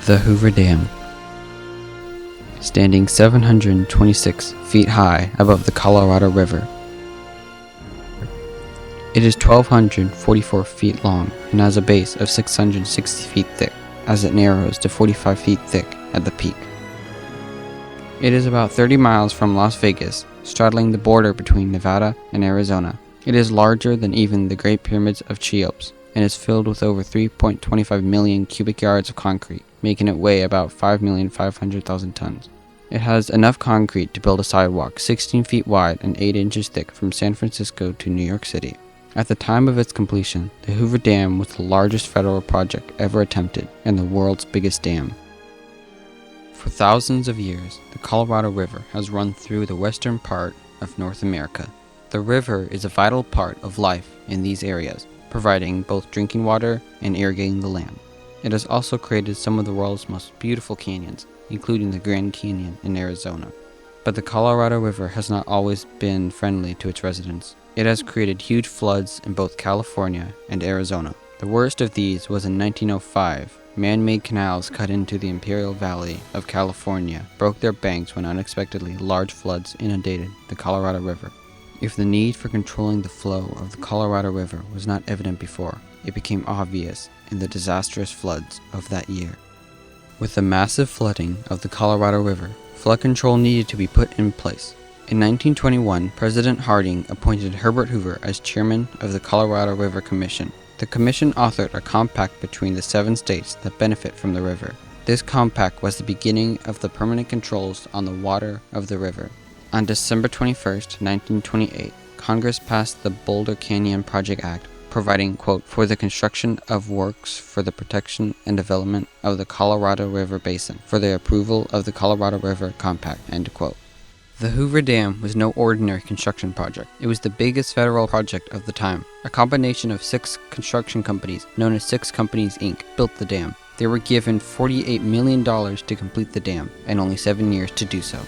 The Hoover Dam. Standing 726 feet high above the Colorado River. It is 1,244 feet long and has a base of 660 feet thick as it narrows to 45 feet thick at the peak. It is about 30 miles from Las Vegas, straddling the border between Nevada and Arizona. It is larger than even the Great Pyramids of Cheops and is filled with over 3.25 million cubic yards of concrete, making it weigh about 5,500,000 tons. It has enough concrete to build a sidewalk 16 feet wide and 8 inches thick from San Francisco to New York City. At the time of its completion, the Hoover Dam was the largest federal project ever attempted and the world's biggest dam. For thousands of years, the Colorado River has run through the western part of North America. The river is a vital part of life in these areas, providing both drinking water and irrigating the land. It has also created some of the world's most beautiful canyons, including the Grand Canyon in Arizona. But the Colorado River has not always been friendly to its residents. It has created huge floods in both California and Arizona. The worst of these was in 1905. Man-made canals cut into the Imperial Valley of California broke their banks when unexpectedly large floods inundated the Colorado River. If the need for controlling the flow of the Colorado River was not evident before, it became obvious in the disastrous floods of that year. With the massive flooding of the Colorado River, flood control needed to be put in place. In 1921, President Harding appointed Herbert Hoover as chairman of the Colorado River Commission. The commission authored a compact between the 7 states that benefit from the river. This compact was the beginning of the permanent controls on the water of the river. On December 21, 1928, Congress passed the Boulder Canyon Project Act, providing, quote, for the construction of works for the protection and development of the Colorado River Basin for the approval of the Colorado River Compact, end quote. The Hoover Dam was no ordinary construction project. It was the biggest federal project of the time. A combination of 6 construction companies, known as 6 Companies, Inc., built the dam. They were given $48 million to complete the dam, and only 7 years to do so.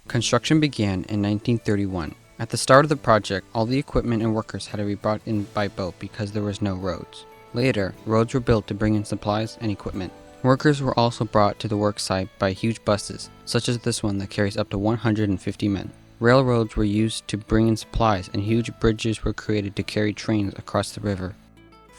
Construction began in 1931. At the start of the project, all the equipment and workers had to be brought in by boat because there was no roads. Later, roads were built to bring in supplies and equipment. Workers were also brought to the work site by huge buses, such as this one that carries up to 150 men. Railroads were used to bring in supplies, and huge bridges were created to carry trains across the river.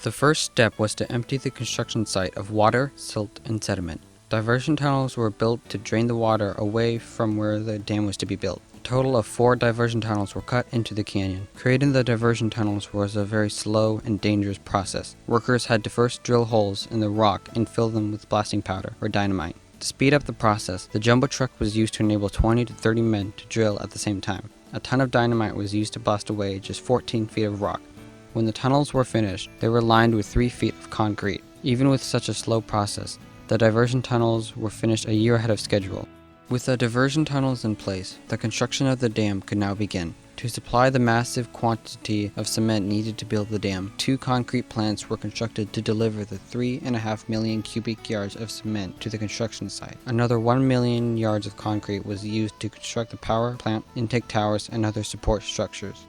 The first step was to empty the construction site of water, silt, and sediment. Diversion tunnels were built to drain the water away from where the dam was to be built. A total of 4 diversion tunnels were cut into the canyon. Creating the diversion tunnels was a very slow and dangerous process. Workers had to first drill holes in the rock and fill them with blasting powder or dynamite. To speed up the process, the jumbo truck was used to enable 20 to 30 men to drill at the same time. A ton of dynamite was used to blast away just 14 feet of rock. When the tunnels were finished, they were lined with 3 feet of concrete. Even with such a slow process, the diversion tunnels were finished a year ahead of schedule. With the diversion tunnels in place, the construction of the dam could now begin. To supply the massive quantity of cement needed to build the dam, 2 concrete plants were constructed to deliver the 3.5 million cubic yards of cement to the construction site. Another 1 million yards of concrete was used to construct the power plant, intake towers, and other support structures.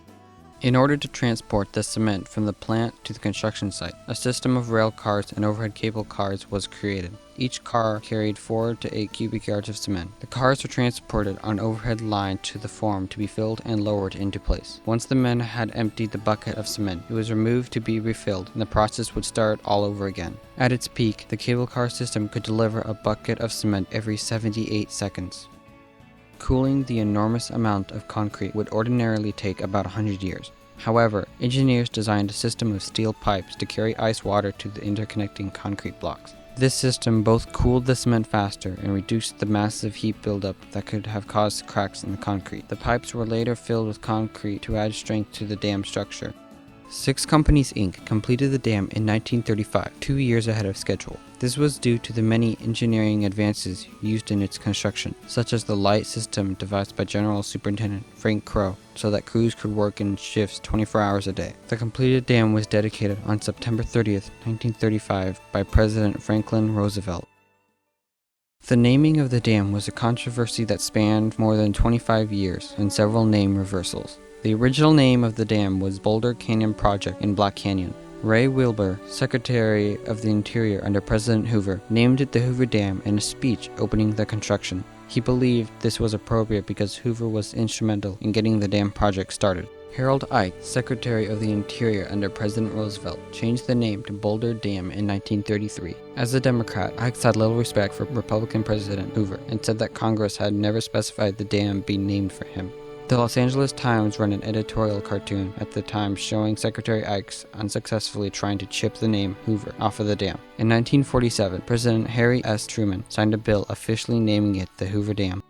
In order to transport the cement from the plant to the construction site, a system of rail cars and overhead cable cars was created. Each car carried 4 to 8 cubic yards of cement. The cars were transported on an overhead line to the form to be filled and lowered into place. Once the men had emptied the bucket of cement, it was removed to be refilled, and the process would start all over again. At its peak, the cable car system could deliver a bucket of cement every 78 seconds. Cooling the enormous amount of concrete would ordinarily take about 100 years. However, engineers designed a system of steel pipes to carry ice water to the interconnecting concrete blocks. This system both cooled the cement faster and reduced the massive heat buildup that could have caused cracks in the concrete. The pipes were later filled with concrete to add strength to the dam structure. 6 Companies, Inc. completed the dam in 1935, 2 years ahead of schedule. This was due to the many engineering advances used in its construction, such as the light system devised by General Superintendent Frank Crowe, so that crews could work in shifts 24 hours a day. The completed dam was dedicated on September 30th, 1935 by President Franklin Roosevelt. The naming of the dam was a controversy that spanned more than 25 years and several name reversals. The original name of the dam was Boulder Canyon Project in Black Canyon. Ray Wilbur, Secretary of the Interior under President Hoover, named it the Hoover Dam in a speech opening the construction. He believed this was appropriate because Hoover was instrumental in getting the dam project started. Harold Ike, Secretary of the Interior under President Roosevelt, changed the name to Boulder Dam in 1933. As a Democrat, Ike had little respect for Republican President Hoover and said that Congress had never specified the dam be named for him. The Los Angeles Times ran an editorial cartoon at the time showing Secretary Ike's unsuccessfully trying to chip the name Hoover off of the dam. In 1947, President Harry S. Truman signed a bill officially naming it the Hoover Dam.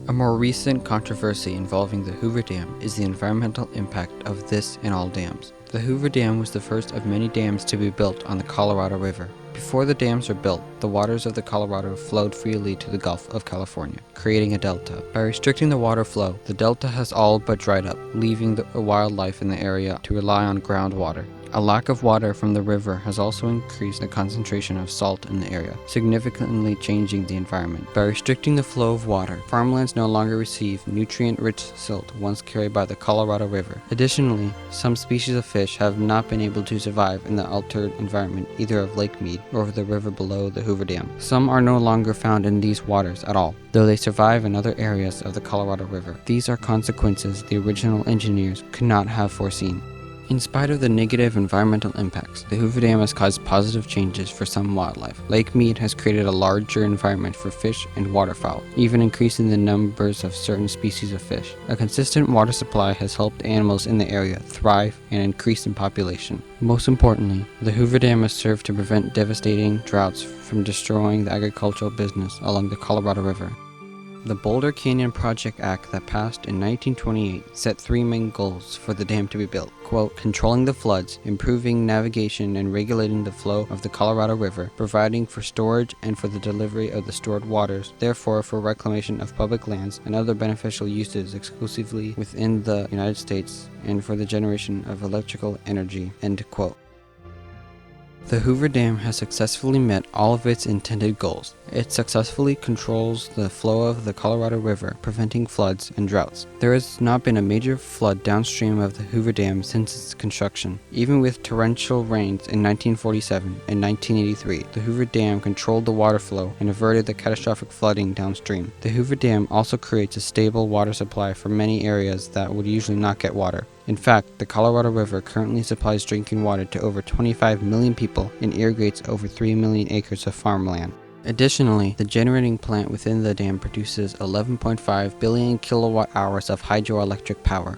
A more recent controversy involving the Hoover Dam is the environmental impact of this and all dams. The Hoover Dam was the first of many dams to be built on the Colorado River. Before the dams were built, the waters of the Colorado flowed freely to the Gulf of California, creating a delta. By restricting the water flow, the delta has all but dried up, leaving the wildlife in the area to rely on groundwater. A lack of water from the river has also increased the concentration of salt in the area, significantly changing the environment. By restricting the flow of water, farmlands no longer receive nutrient-rich silt once carried by the Colorado River. Additionally, some species of fish have not been able to survive in the altered environment either of Lake Mead or of the river below the Hoover Dam. Some are no longer found in these waters at all, though they survive in other areas of the Colorado River. These are consequences the original engineers could not have foreseen. In spite of the negative environmental impacts, the Hoover Dam has caused positive changes for some wildlife. Lake Mead has created a larger environment for fish and waterfowl, even increasing the numbers of certain species of fish. A consistent water supply has helped animals in the area thrive and increase in population. Most importantly, the Hoover Dam has served to prevent devastating droughts from destroying the agricultural business along the Colorado River. The Boulder Canyon Project Act that passed in 1928 set three main goals for the dam to be built. Quote, controlling the floods, improving navigation and regulating the flow of the Colorado River, providing for storage and for the delivery of the stored waters, therefore for reclamation of public lands and other beneficial uses exclusively within the United States, and for the generation of electrical energy, end quote. The Hoover Dam has successfully met all of its intended goals. It successfully controls the flow of the Colorado River, preventing floods and droughts. There has not been a major flood downstream of the Hoover Dam since its construction. Even with torrential rains in 1947 and 1983, the Hoover Dam controlled the water flow and averted the catastrophic flooding downstream. The Hoover Dam also creates a stable water supply for many areas that would usually not get water. In fact, the Colorado River currently supplies drinking water to over 25 million people and irrigates over 3 million acres of farmland. Additionally, the generating plant within the dam produces 11.5 billion kilowatt hours of hydroelectric power.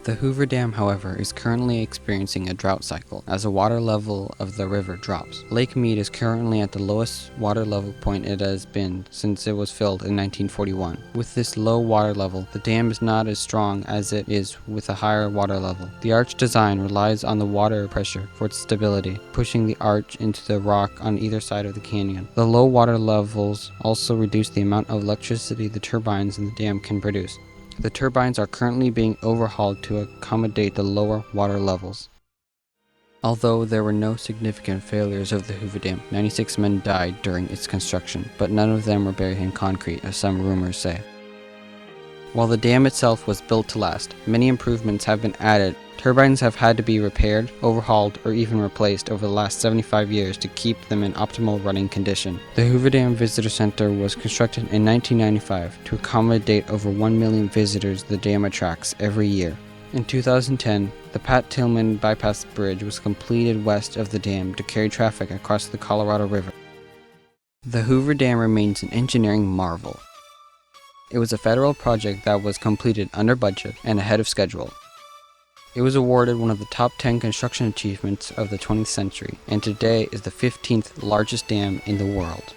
The Hoover Dam, however, is currently experiencing a drought cycle as the water level of the river drops. Lake Mead is currently at the lowest water level point it has been since it was filled in 1941. With this low water level, the dam is not as strong as it is with a higher water level. The arch design relies on the water pressure for its stability, pushing the arch into the rock on either side of the canyon. The low water levels also reduce the amount of electricity the turbines in the dam can produce. The turbines are currently being overhauled to accommodate the lower water levels. Although there were no significant failures of the Hoover Dam, 96 men died during its construction, but none of them were buried in concrete, as some rumors say. While the dam itself was built to last, many improvements have been added. Turbines have had to be repaired, overhauled, or even replaced over the last 75 years to keep them in optimal running condition. The Hoover Dam Visitor Center was constructed in 1995 to accommodate over 1 million visitors the dam attracts every year. In 2010, the Pat Tillman Bypass Bridge was completed west of the dam to carry traffic across the Colorado River. The Hoover Dam remains an engineering marvel. It was a federal project that was completed under budget and ahead of schedule. It was awarded one of the top 10 construction achievements of the 20th century, and today is the 15th largest dam in the world.